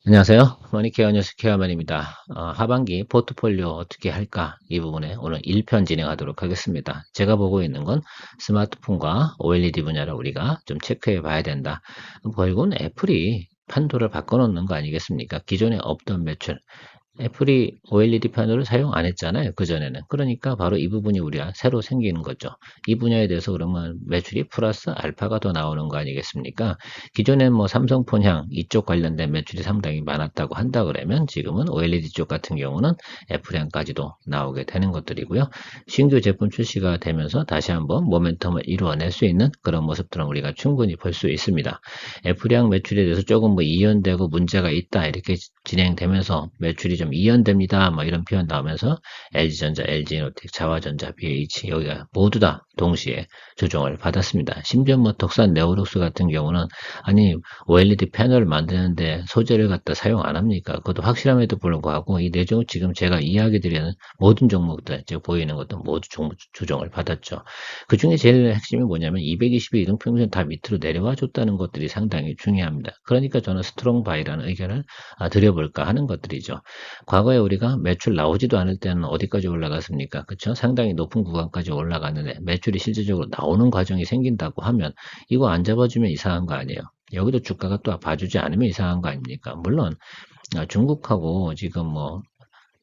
안녕하세요. 머니케어 뉴스 케어맨입니다. 하반기 포트폴리오 어떻게 할까? 이 부분에 오늘 1편 진행하도록 하겠습니다. 제가 보고 있는 건 스마트폰과 OLED 분야를 우리가 좀 체크해 봐야 된다. 결국은 애플이 판도를 바꿔놓는 거 아니겠습니까? 기존에 없던 매출, 애플이 OLED 패널을 사용 안 했잖아요. 그전에는. 그러니까 바로 이 부분이 우리가 새로 생기는 거죠. 이 분야에 대해서 그러면 매출이 플러스 알파가 더 나오는 거 아니겠습니까? 기존엔 뭐 삼성폰 향 이쪽 관련된 매출이 상당히 많았다고 한다 그러면 지금은 OLED 쪽 같은 경우는 애플 향까지도 나오게 되는 것들이고요. 신규 제품 출시가 되면서 다시 한번 모멘텀을 이루어낼 수 있는 그런 모습들은 우리가 충분히 볼 수 있습니다. 애플 향 매출에 대해서 조금 뭐 이연되고 문제가 있다 이렇게 진행되면서 매출이 좀 이연됩니다. 뭐 이런 표현 나오면서 LG전자, LG이노텍, 자화전자, BH 여기가 모두 다 동시에 조정을 받았습니다. 심지어 뭐 덕산 네오룩스 같은 경우는 아니 OLED 패널을 만드는데 소재를 갖다 사용 안 합니까? 그것도 확실함에도 불구하고 이 내종 지금 제가 이야기 드리는 모든 종목들 지금 보이는 것도 모두 조정을 받았죠. 그 중에 제일 핵심이 뭐냐면 220일 이동평균 다 밑으로 내려와 줬다는 것들이 상당히 중요합니다. 그러니까 저는 스트롱 바이라는 의견을 드려볼까 하는 것들이죠. 과거에 우리가 매출 나오지도 않을 때는 어디까지 올라갔습니까? 그렇죠? 상당히 높은 구간까지 올라갔는데 매출이 실질적으로 나오는 과정이 생긴다고 하면 이거 안 잡아주면 이상한 거 아니에요? 여기도 주가가 또 봐주지 않으면 이상한 거 아닙니까? 물론 중국하고 지금 뭐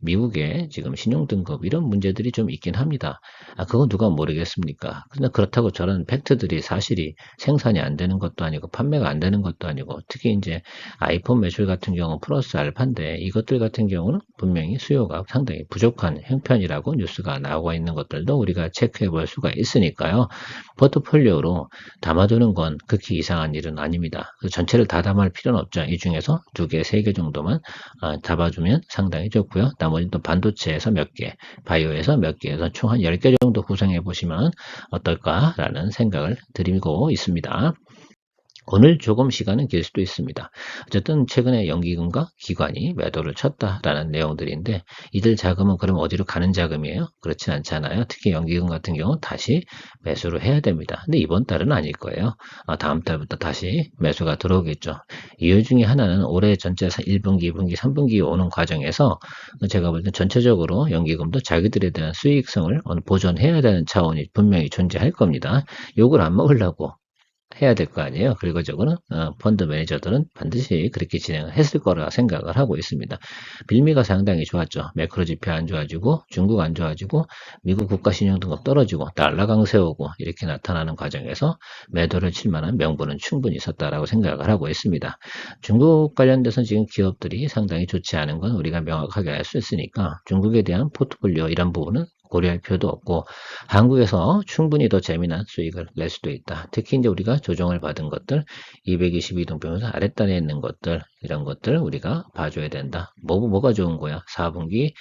미국의 지금 신용등급 이런 문제들이 좀 있긴 합니다. 그건 누가 모르겠습니까? 근데 그렇다고 저런 팩트들이 사실이 생산이 안 되는 것도 아니고 판매가 안 되는 것도 아니고 특히 이제 아이폰 매출 같은 경우 플러스 알파인데 이것들 같은 경우는 분명히 수요가 상당히 부족한 형편이라고 뉴스가 나오고 있는 것들도 우리가 체크해 볼 수가 있으니까요. 포트폴리오로 담아두는 건 극히 이상한 일은 아닙니다. 그 전체를 다 담을 필요는 없죠. 이 중에서 두 개, 세 개 정도만 잡아주면 상당히 좋고요. 나머지 또 반도체에서 몇 개, 바이오에서 몇 개에서 총 한 10개 정도 구성해 보시면 어떨까라는 생각을 드리고 있습니다. 오늘 조금 시간은 길 수도 있습니다. 어쨌든 최근에 연기금과 기관이 매도를 쳤다라는 내용들인데 이들 자금은 그럼 어디로 가는 자금이에요? 그렇진 않잖아요. 특히 연기금 같은 경우는 다시 매수를 해야 됩니다. 근데 이번 달은 아닐 거예요. 다음 달부터 다시 매수가 들어오겠죠. 이유 중에 하나는 올해 전체 1분기, 2분기, 3분기 오는 과정에서 제가 볼 때 전체적으로 연기금도 자기들에 대한 수익성을 보존해야 되는 차원이 분명히 존재할 겁니다. 욕을 안 먹으려고 해야 될 거 아니에요. 그리고 저거는 펀드 매니저들은 반드시 그렇게 진행을 했을 거라 생각을 하고 있습니다. 빌미가 상당히 좋았죠. 매크로 지표 안 좋아지고 중국 안 좋아지고 미국 국가 신용 등급 떨어지고 달러 강세 오고 이렇게 나타나는 과정에서 매도를 칠 만한 명분은 충분히 있었다라고 생각을 하고 있습니다. 중국 관련돼서 지금 기업들이 상당히 좋지 않은 건 우리가 명확하게 알 수 있으니까 중국에 대한 포트폴리오 이런 부분은 고려할 필요도 없고 한국에서 충분히 더 재미난 수익을 낼 수도 있다. 특히 이제 우리가 조정을 받은 것들, 222동평에서 아랫단에 있는 것들, 이런 것들 우리가 봐줘야 된다. 뭐가 좋은 거야? 4분기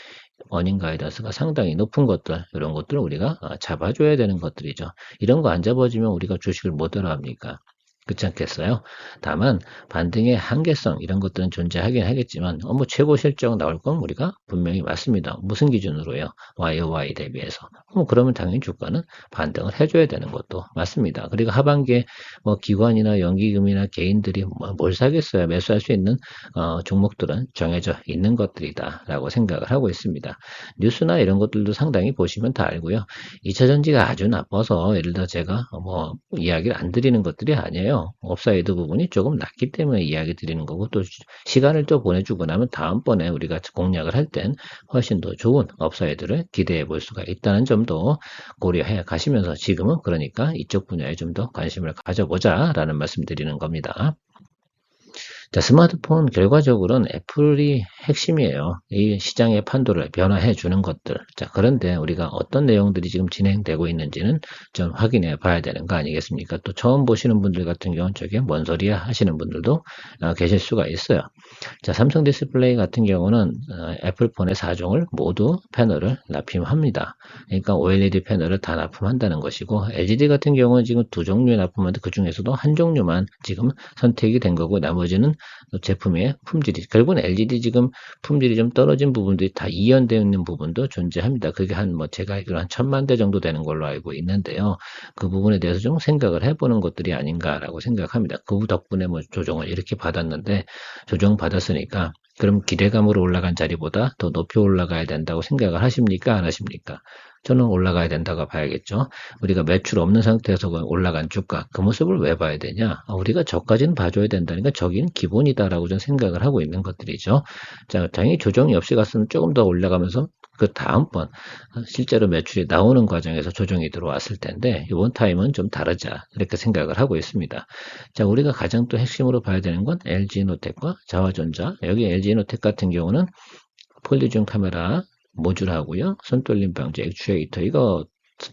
어닝 가이던스가 상당히 높은 것들, 이런 것들을 우리가 잡아줘야 되는 것들이죠. 이런 거 안 잡아주면 우리가 주식을 못 알아합니까? 그렇지 않겠어요? 다만 반등의 한계성 이런 것들은 존재하긴 하겠지만 뭐 최고 실적 나올 건 우리가 분명히 맞습니다. 무슨 기준으로요? YOY 대비해서. 그러면 당연히 주가는 반등을 해줘야 되는 것도 맞습니다. 그리고 하반기에 뭐 기관이나 연기금이나 개인들이 뭘 사겠어요? 매수할 수 있는 종목들은 정해져 있는 것들이다라고 생각을 하고 있습니다. 뉴스나 이런 것들도 상당히 보시면 다 알고요. 2차전지가 아주 나빠서 예를 들어 제가 뭐 이야기를 안 드리는 것들이 아니에요. 업사이드 부분이 조금 낮기 때문에 이야기 드리는 거고 또 시간을 또 보내주고 나면 다음번에 우리가 공략을 할 땐 훨씬 더 좋은 업사이드를 기대해 볼 수가 있다는 점도 고려해 가시면서 지금은 그러니까 이쪽 분야에 좀 더 관심을 가져보자 라는 말씀 드리는 겁니다. 자, 스마트폰 결과적으로는 애플이 핵심이에요. 이 시장의 판도를 변화해 주는 것들. 자, 그런데 우리가 어떤 내용들이 지금 진행되고 있는지는 좀 확인해 봐야 되는 거 아니겠습니까? 또 처음 보시는 분들 같은 경우는 저게 뭔 소리야 하시는 분들도 계실 수가 있어요. 자, 삼성 디스플레이 같은 경우는 애플폰의 4종을 모두 패널을 납품합니다. 그러니까 OLED 패널을 다 납품한다는 것이고 LGD 같은 경우는 지금 두 종류에 납품하는데 그 중에서도 한 종류만 지금 선택이 된 거고 나머지는 제품의 품질이 결국은 LGD 지금 품질이 좀 떨어진 부분들이 다 이연되어 있는 부분도 존재합니다. 그게 한 뭐 제가 알기로 한 1000만 대 정도 되는 걸로 알고 있는데요. 그 부분에 대해서 좀 생각을 해보는 것들이 아닌가라고 생각합니다. 그 덕분에 뭐 조정을 이렇게 받았는데 조정 받았으니까 그럼 기대감으로 올라간 자리보다 더 높이 올라가야 된다고 생각을 하십니까? 안 하십니까? 저는 올라가야 된다고 봐야겠죠. 우리가 매출 없는 상태에서 올라간 주가, 그 모습을 왜 봐야 되냐? 우리가 저까지는 봐줘야 된다니까 저기는 기본이다라고 저는 생각을 하고 있는 것들이죠. 자, 당연히 조정이 없이 갔으면 조금 더 올라가면서 그 다음번 실제로 매출이 나오는 과정에서 조정이 들어왔을 텐데 이번 타임은 좀 다르자 이렇게 생각을 하고 있습니다. 자, 우리가 가장 또 핵심으로 봐야 되는 건 LG노텍과 자화전자. 여기 LG노텍 같은 경우는 폴리중 카메라 모듈하고요. 손떨림 방지 액추에이터 이거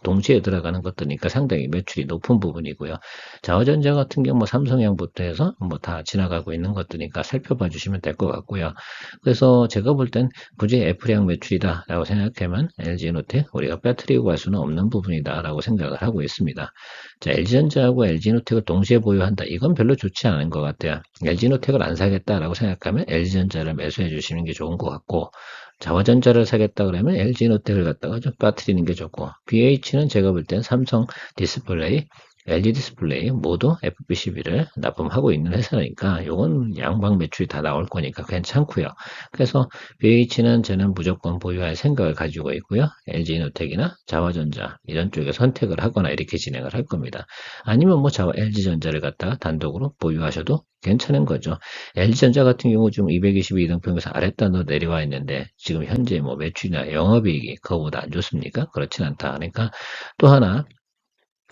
동시에 들어가는 것들이니까 상당히 매출이 높은 부분이고요. 자화전자 같은 경우 뭐 삼성양부터 해서 뭐 다 지나가고 있는 것들이니까 살펴봐 주시면 될 것 같고요. 그래서 제가 볼 땐 굳이 F량 매출이다라고 생각하면 LG노텍 우리가 빼뜨리고 갈 수는 없는 부분이다라고 생각을 하고 있습니다. 자, LG전자하고 LG노텍을 동시에 보유한다. 이건 별로 좋지 않은 것 같아요. LG노텍을 안 사겠다라고 생각하면 LG전자를 매수해 주시는 게 좋은 것 같고 자화전자를 사겠다 그러면 LG노텍을 갖다가 좀 빠뜨리는 게 좋고 BH는 제가 볼 땐 삼성 디스플레이, LG 디스플레이 모두 FPCB를 납품하고 있는 회사니까 요건 양방 매출이 다 나올 거니까 괜찮고요. 그래서 BH는 저는 무조건 보유할 생각을 가지고 있고요. LG노텍이나 자화전자 이런 쪽에 선택을 하거나 이렇게 진행을 할 겁니다. 아니면 뭐 LG전자를 갖다가 단독으로 보유하셔도 괜찮은 거죠. LG전자 같은 경우 지금 222 이등평에서 아랫단으로 내려와 있는데 지금 현재 뭐 매출이나 영업이익이 그거보다 안 좋습니까? 그렇진 않다. 그러니까 또 하나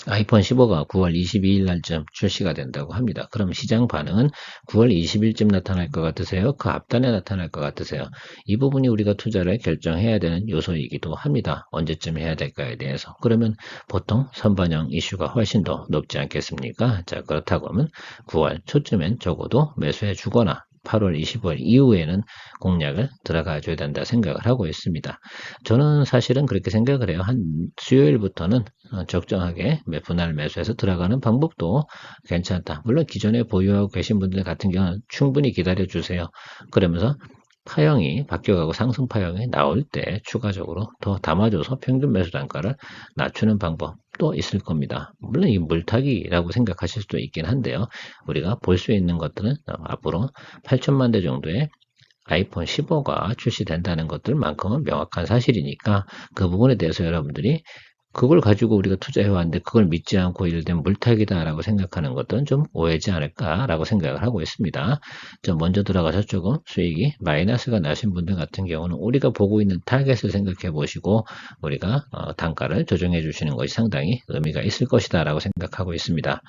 아이폰 15가 9월 22일 날쯤 출시가 된다고 합니다. 그럼 시장 반응은 9월 20일쯤 나타날 것 같으세요? 그 앞단에 나타날 것 같으세요? 이 부분이 우리가 투자를 결정해야 되는 요소이기도 합니다. 언제쯤 해야 될까에 대해서. 그러면 보통 선반영 이슈가 훨씬 더 높지 않겠습니까? 자, 그렇다고 하면 9월 초쯤엔 적어도 매수해 주거나 8월 25일 이후에는 공략을 들어가 줘야 된다 생각을 하고 있습니다. 저는 사실은 그렇게 생각을 해요. 한 수요일부터는 적정하게 분할 매수해서 들어가는 방법도 괜찮다. 물론 기존에 보유하고 계신 분들 같은 경우는 충분히 기다려 주세요. 그러면서 파형이 바뀌어가고 상승 파형이 나올 때 추가적으로 더 담아줘서 평균 매수 단가를 낮추는 방법도 있을 겁니다. 물론 이 물타기라고 생각하실 수도 있긴 한데요. 우리가 볼 수 있는 것들은 앞으로 8천만 대 정도의 아이폰 15가 출시된다는 것들만큼은 명확한 사실이니까 그 부분에 대해서 여러분들이 그걸 가지고 우리가 투자해왔는데 그걸 믿지 않고 예를 들면 물타기다라고 생각하는 것들은 좀 오해지 않을까라고 생각을 하고 있습니다. 먼저 들어가서 조금 수익이 마이너스가 나신 분들 같은 경우는 우리가 보고 있는 타겟을 생각해 보시고 우리가 단가를 조정해 주시는 것이 상당히 의미가 있을 것이다라고 생각하고 있습니다.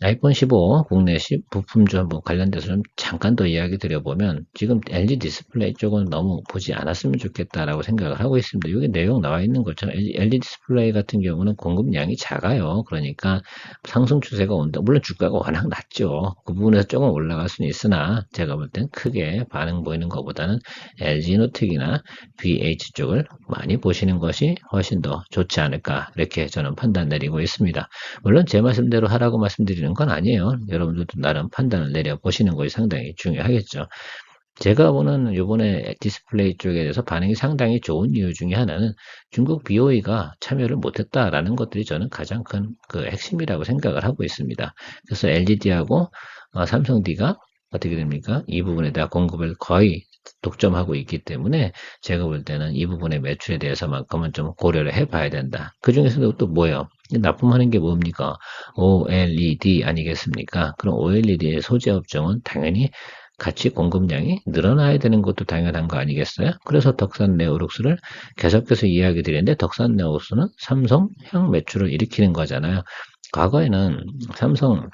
아이폰 15 국내 부품주 한번 관련돼서 좀 잠깐 더 이야기 드려보면 지금 LG 디스플레이 쪽은 너무 보지 않았으면 좋겠다라고 생각을 하고 있습니다. 여기 내용 나와 있는 것처럼 LG 디스플레이 같은 경우는 공급량이 작아요. 그러니까 상승 추세가 온다. 물론 주가가 워낙 낮죠. 그 부분에서 조금 올라갈 수는 있으나 제가 볼 땐 크게 반응 보이는 것보다는 LG노텍이나 BH 쪽을 많이 보시는 것이 훨씬 더 좋지 않을까 이렇게 저는 판단 내리고 있습니다. 물론 제 말씀대로 하라고 말씀드리는 건 아니에요. 여러분들도 나름 판단을 내려보시는 것이 상당히 중요하겠죠. 제가 보는 이번에 디스플레이 쪽에 대해서 반응이 상당히 좋은 이유 중에 하나는 중국 BOE가 참여를 못했다라는 것들이 저는 가장 큰 그 핵심이라고 생각을 하고 있습니다. 그래서 LGD하고 삼성D가 어떻게 됩니까? 이 부분에 대한 공급을 거의 독점하고 있기 때문에 제가 볼 때는 이 부분의 매출에 대해서만큼은 좀 고려를 해봐야 된다. 그 중에서도 또 뭐예요? 납품하는 게 뭡니까? OLED 아니겠습니까? 그럼 OLED의 소재 업종은 당연히 같이 공급량이 늘어나야 되는 것도 당연한 거 아니겠어요? 그래서 덕산 네오룩스를 계속해서 이야기 드리는데 덕산 네오룩스는 삼성향 매출을 일으키는 거잖아요. 과거에는 삼성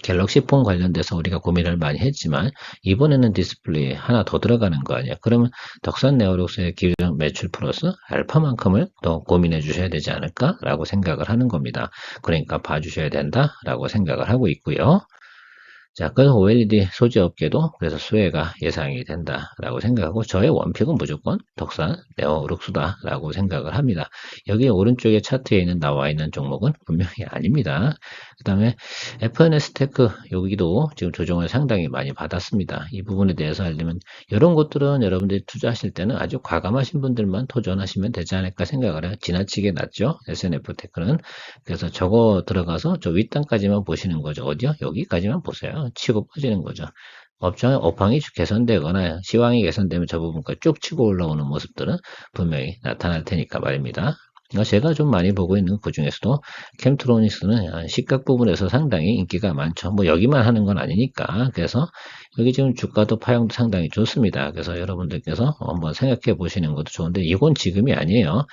갤럭시 폰 관련돼서 우리가 고민을 많이 했지만 이번에는 디스플레이 하나 더 들어가는 거 아니야. 그러면 덕산 네오룩스의 기존 매출 플러스 알파만큼을 더 고민해 주셔야 되지 않을까라고 생각을 하는 겁니다. 그러니까 봐주셔야 된다라고 생각을 하고 있고요. 자, 그래서 OLED 소재 업계도 그래서 수혜가 예상이 된다라고 생각하고 저의 원픽은 무조건 덕산 네오룩스다라고 생각을 합니다. 여기 오른쪽에 차트에 나와 있는 종목은 분명히 아닙니다. 그 다음에 FNS 테크 여기도 지금 조정을 상당히 많이 받았습니다. 이 부분에 대해서 알려면 이런 것들은 여러분들이 투자하실 때는 아주 과감하신 분들만 도전하시면 되지 않을까 생각을 해요. 지나치게 낮죠? SNF 테크는. 그래서 저거 들어가서 저 윗단까지만 보시는 거죠. 어디요? 여기까지만 보세요. 치고 빠지는 거죠. 업황이 개선되거나 시황이 개선되면 저 부분까지 쭉 치고 올라오는 모습들은 분명히 나타날 테니까 말입니다. 제가 좀 많이 보고 있는 그 중에서도 캠트로닉스는 시각 부분에서 상당히 인기가 많죠. 뭐 여기만 하는 건 아니니까. 그래서 여기 지금 주가도 파형도 상당히 좋습니다. 그래서 여러분들께서 한번 생각해 보시는 것도 좋은데 이건 지금이 아니에요.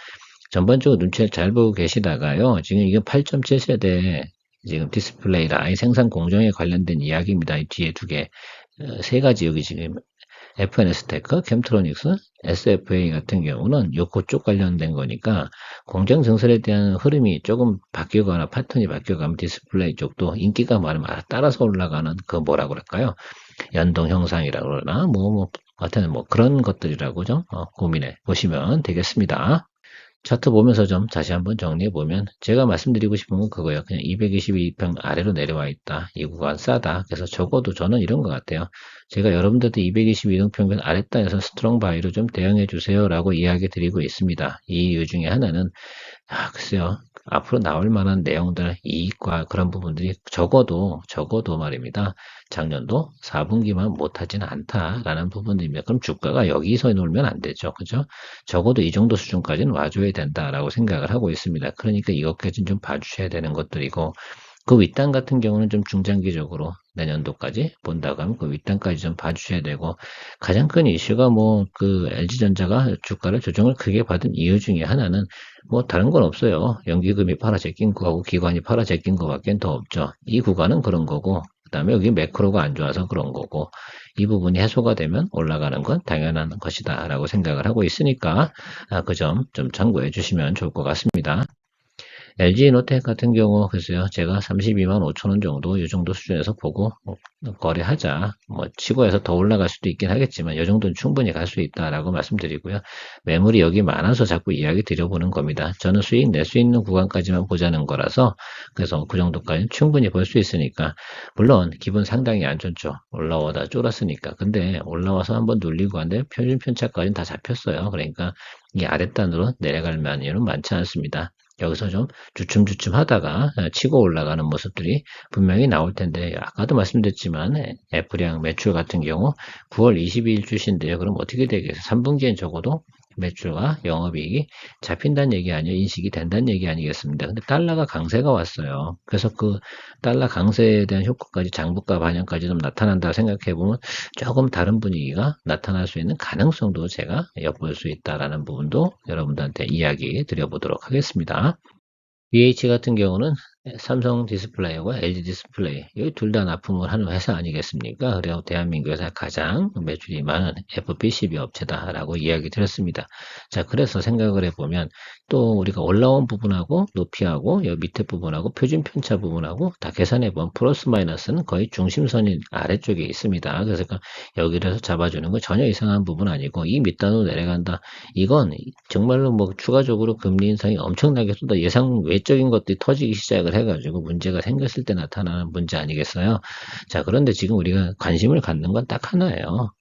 전반적으로 눈치를 잘 보고 계시다가요. 지금 이게 8.7세대 지금 디스플레이 라인 생산 공정에 관련된 이야기입니다. 이 뒤에 세 가지 여기 지금 FNS테크, 캠트로닉스, SFA 같은 경우는 요 그쪽 관련된 거니까 공정 증설에 대한 흐름이 조금 바뀌거나 패턴이 바뀌어가면 디스플레이 쪽도 인기가 많으면 따라서 올라가는 그 뭐라 그럴까요? 연동 형상이라 그러나 하여튼 뭐 그런 것들이라고 좀 고민해 보시면 되겠습니다. 차트 보면서 좀 다시 한번 정리해 보면 제가 말씀드리고 싶은 건 그거예요. 그냥 222평 아래로 내려와 있다. 이 구간 싸다. 그래서 적어도 저는 이런 것 같아요. 제가 여러분들한테 222평균 아랫단에서 스트롱 바이로 좀 대응해 주세요라고 이야기 드리고 있습니다. 이 이유 중에 하나는 글쎄요. 앞으로 나올 만한 내용들, 이익과 그런 부분들이 적어도 말입니다. 작년도 4분기만 못하진 않다라는 부분입니다. 그럼 주가가 여기서 놀면 안 되죠. 그죠? 적어도 이 정도 수준까지는 와줘야 된다라고 생각을 하고 있습니다. 그러니까 이것까지는 좀 봐주셔야 되는 것들이고, 그 윗단 같은 경우는 좀 중장기적으로 내년도까지 본다고 하면 그 윗단까지 좀 봐주셔야 되고, 가장 큰 이슈가 그 LG전자가 주가를 조정을 크게 받은 이유 중에 하나는 다른 건 없어요. 연기금이 팔아제낀 거하고 기관이 팔아제낀 거밖에 더 없죠. 이 구간은 그런 거고, 그 다음에 여기 매크로가 안 좋아서 그런 거고, 이 부분이 해소가 되면 올라가는 건 당연한 것이다 라고 생각을 하고 있으니까 그 점 좀 참고해 주시면 좋을 것 같습니다. LG이노텍 같은 경우 글쎄요 제가 32만 5천 원 정도 이 정도 수준에서 보고 거래하자 치고해서 더 올라갈 수도 있긴 하겠지만 이 정도는 충분히 갈 수 있다라고 말씀드리고요. 매물이 여기 많아서 자꾸 이야기 드려보는 겁니다. 저는 수익 낼 수 있는 구간까지만 보자는 거라서 그래서 그 정도까지는 충분히 볼 수 있으니까 물론 기분 상당히 안 좋죠. 올라오다 쫄았으니까. 근데 올라와서 한번 눌리고 한데 표준 편차까지는 다 잡혔어요. 그러니까 이 아랫단으로 내려갈 만한 많지 않습니다. 여기서 좀 주춤주춤 하다가 치고 올라가는 모습들이 분명히 나올 텐데 아까도 말씀드렸지만 애플이랑 매출 같은 경우 9월 22일 주신데요. 그럼 어떻게 되겠어요? 3분기엔 적어도 매출과 영업이익이 잡힌다는 얘기 아니에요. 인식이 된다는 얘기 아니겠습니까? 근데 달러가 강세가 왔어요. 그래서 그 달러 강세에 대한 효과까지 장부가 반영까지 좀 나타난다 생각해 보면 조금 다른 분위기가 나타날 수 있는 가능성도 제가 엿볼 수 있다라는 부분도 여러분들한테 이야기 드려보도록 하겠습니다. BH 같은 경우는 삼성 디스플레이와 LG 디스플레이 여기 둘 다 납품을 하는 회사 아니겠습니까? 그래서 대한민국에서 가장 매출이 많은 FPCB 업체다라고 이야기 드렸습니다. 자, 그래서 생각을 해보면 또 우리가 올라온 부분하고 높이하고 여기 밑에 부분하고 표준 편차 부분하고 다 계산해보면 플러스 마이너스는 거의 중심선이 아래쪽에 있습니다. 그래서 여기를 잡아주는 건 전혀 이상한 부분 아니고 이 밑단으로 내려간다. 이건 정말로 추가적으로 금리 인상이 엄청나게 쏟아 예상 외적인 것들이 터지기 시작을 해가지고 문제가 생겼을 때 나타나는 문제 아니겠어요? 자, 그런데 지금 우리가 관심을 갖는 건 딱 하나예요.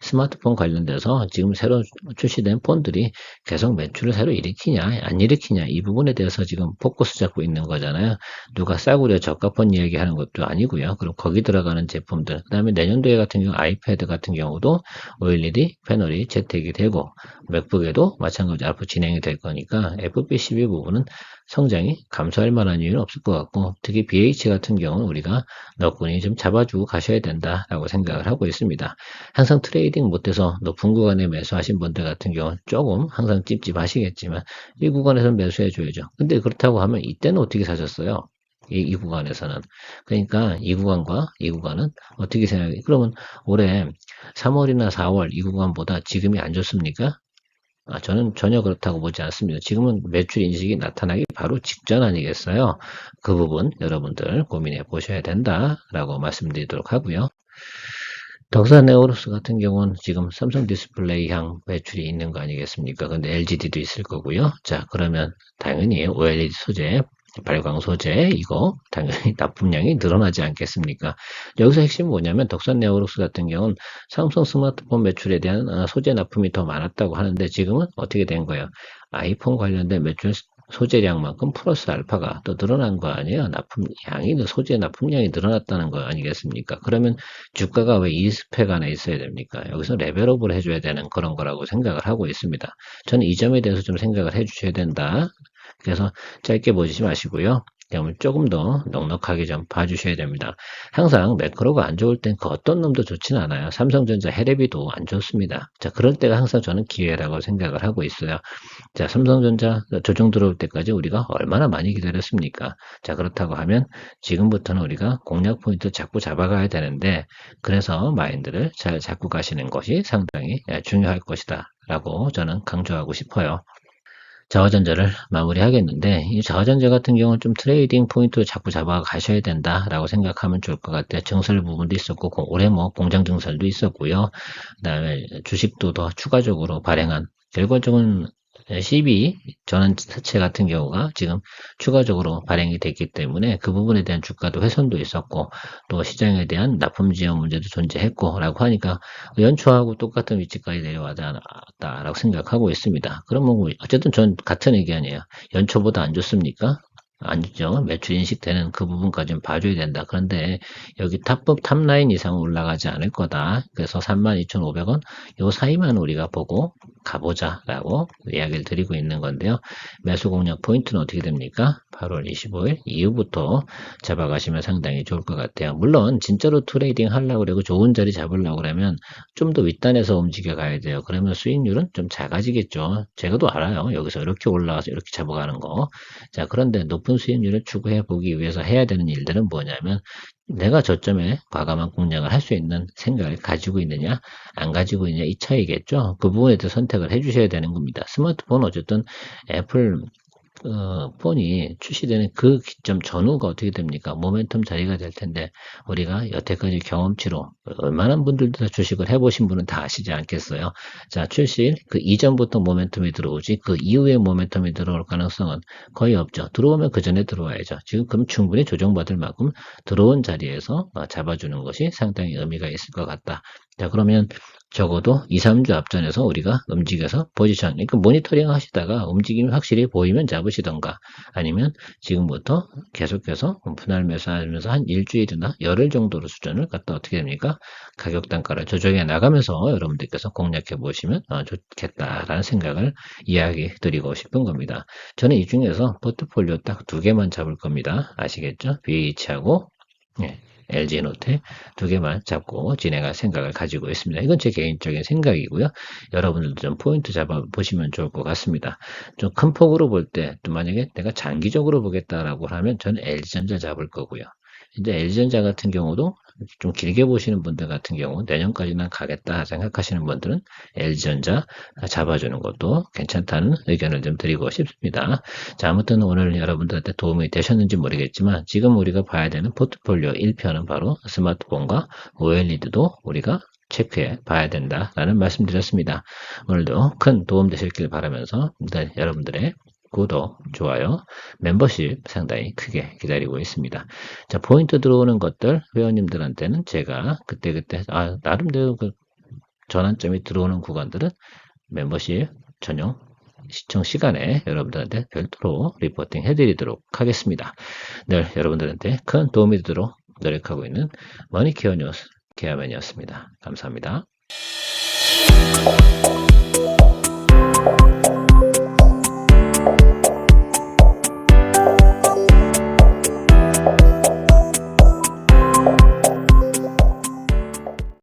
스마트폰 관련돼서 지금 새로 출시된 폰들이 계속 매출을 새로 일으키냐 안 일으키냐 이 부분에 대해서 지금 포커스 잡고 있는 거잖아요. 누가 싸구려 저가폰 이야기하는 것도 아니고요. 그럼 거기 들어가는 제품들 그 다음에 내년도에 같은 경우 아이패드 같은 경우도 OLED 패널이 채택이 되고 맥북에도 마찬가지로 앞으로 진행이 될 거니까 FPCB 부분은 성장이 감소할 만한 이유는 없을 것 같고 특히 BH 같은 경우는 우리가 너끈히 좀 잡아주고 가셔야 된다라고 생각을 하고 있습니다. 항상 트레이딩 못해서 높은 구간에 매수하신 분들 같은 경우는 조금 항상 찝찝하시겠지만 이 구간에서 매수해 줘야죠. 근데 그렇다고 하면 이때는 어떻게 사셨어요? 이 구간에서는. 그러니까 이 구간과 이 구간은 어떻게 생각해요? 그러면 올해 3월이나 4월 이 구간보다 지금이 안 좋습니까? 저는 전혀 그렇다고 보지 않습니다. 지금은 매출 인식이 나타나기 바로 직전 아니겠어요? 그 부분 여러분들 고민해 보셔야 된다라고 말씀드리도록 하고요. 덕산 네오로스 같은 경우는 지금 삼성 디스플레이 향 매출이 있는 거 아니겠습니까? 근데 LGD도 있을 거고요. 자, 그러면 당연히 OLED 소재, 발광 소재 이거 당연히 납품량이 늘어나지 않겠습니까? 여기서 핵심은 뭐냐면 덕산 네오로스 같은 경우는 삼성 스마트폰 매출에 대한 소재 납품이 더 많았다고 하는데 지금은 어떻게 된 거예요? 아이폰 관련된 매출 소재량만큼 플러스 알파가 또 늘어난 거 아니에요? 납품량이, 소재 납품량이 늘어났다는 거 아니겠습니까? 그러면 주가가 왜 이 스펙 안에 있어야 됩니까? 여기서 레벨업을 해줘야 되는 그런 거라고 생각을 하고 있습니다. 저는 이 점에 대해서 좀 생각을 해주셔야 된다. 그래서 짧게 보시지 마시고요. 그러면 조금 더 넉넉하게 좀 봐주셔야 됩니다. 항상 매크로가 안 좋을 땐 그 어떤 놈도 좋지는 않아요. 삼성전자 해레비도 안 좋습니다. 자, 그럴 때가 항상 저는 기회라고 생각을 하고 있어요. 자, 삼성전자 조정 들어올 때까지 우리가 얼마나 많이 기다렸습니까? 자, 그렇다고 하면 지금부터는 우리가 공략 포인트 자꾸 잡아가야 되는데, 그래서 마인드를 잘 잡고 가시는 것이 상당히 중요할 것이다 라고 저는 강조하고 싶어요. 자화전자를 마무리하겠는데, 이 자화전자 같은 경우는 좀 트레이딩 포인트를 자꾸 잡아 가셔야 된다라고 생각하면 좋을 것 같아요. 증설 부분도 있었고, 올해 뭐 공장 증설도 있었고요. 그다음에 주식도 더 추가적으로 발행한 결과적인 CB 전환사채 같은 경우가 지금 추가적으로 발행이 됐기 때문에 그 부분에 대한 주가도 훼손도 있었고 또 시장에 대한 납품 지연 문제도 존재했고 라고 하니까 연초하고 똑같은 위치까지 내려와지 않았다라고 생각하고 있습니다. 그러면 뭐 어쨌든 전 같은 의견이에요. 연초보다 안 좋습니까? 안 좋죠. 매출 인식되는 그 부분까지는 봐줘야 된다. 그런데 여기 탑라인 이상 올라가지 않을 거다. 그래서 32,500원 요 사이만 우리가 보고 가보자라고 이야기를 드리고 있는 건데요. 매수 공략 포인트는 어떻게 됩니까? 8월 25일 이후부터 잡아가시면 상당히 좋을 것 같아요. 물론 진짜로 트레이딩 하려고 그러고 좋은 자리 잡으려고 그러면 좀 더 윗단에서 움직여 가야 돼요. 그러면 수익률은 좀 작아지겠죠. 제가도 알아요. 여기서 이렇게 올라와서 이렇게 잡아가는 거. 자, 그런데 높은 수익률을 추구해 보기 위해서 해야 되는 일들은 뭐냐면 내가 저점에 과감한 공략을 할 수 있는 생각을 가지고 있느냐 안 가지고 있느냐 이 차이겠죠. 그 부분에 대해서 선택을 해 주셔야 되는 겁니다. 스마트폰 어쨌든 애플 폰이 출시되는 그 기점 전후가 어떻게 됩니까? 모멘텀 자리가 될 텐데 우리가 여태까지 경험치로 웬만한 분들도 다 주식을 해보신 분은 다 아시지 않겠어요? 자, 출시 그 이전부터 모멘텀이 들어오지 그 이후에 모멘텀이 들어올 가능성은 거의 없죠. 들어오면 그 전에 들어와야죠. 지금 그럼 충분히 조정받을 만큼 들어온 자리에서 잡아주는 것이 상당히 의미가 있을 것 같다. 자, 그러면 적어도 2, 3주 앞전에서 우리가 움직여서 포지션, 그러니까 모니터링 하시다가 움직임이 확실히 보이면 잡으시던가 아니면 지금부터 계속해서 분할 매수하면서 한 일주일이나 열흘 정도로 수준을 갖다 어떻게 됩니까? 가격 단가를 조정해 나가면서 여러분들께서 공략해 보시면 좋겠다라는 생각을 이야기 드리고 싶은 겁니다. 저는 이 중에서 포트폴리오 딱 두 개만 잡을 겁니다. 아시겠죠? BH하고 LG노트 두 개만 잡고 진행할 생각을 가지고 있습니다. 이건 제 개인적인 생각이고요. 여러분들도 좀 포인트 잡아 보시면 좋을 것 같습니다. 좀 큰 폭으로 볼 때, 또 만약에 내가 장기적으로 보겠다라고 하면 저는 LG전자 잡을 거고요. 이제 LG전자 같은 경우도 좀 길게 보시는 분들 같은 경우 내년까지는 가겠다 생각하시는 분들은 LG전자 잡아주는 것도 괜찮다는 의견을 좀 드리고 싶습니다. 자, 아무튼 오늘 여러분들한테 도움이 되셨는지 모르겠지만 지금 우리가 봐야 되는 포트폴리오 1편은 바로 스마트폰과 OLED도 우리가 체크해 봐야 된다라는 말씀 드렸습니다. 오늘도 큰 도움 되셨길 바라면서 여러분들의 구독, 좋아요, 멤버십 상당히 크게 기다리고 있습니다. 자, 포인트 들어오는 것들 회원님들한테는 제가 그때그때 나름대로 그 전환점이 들어오는 구간들은 멤버십 전용 시청 시간에 여러분들한테 별도로 리포팅 해드리도록 하겠습니다. 늘 여러분들한테 큰 도움이 되도록 노력하고 있는 머니케어 뉴스 케어맨이었습니다. 감사합니다.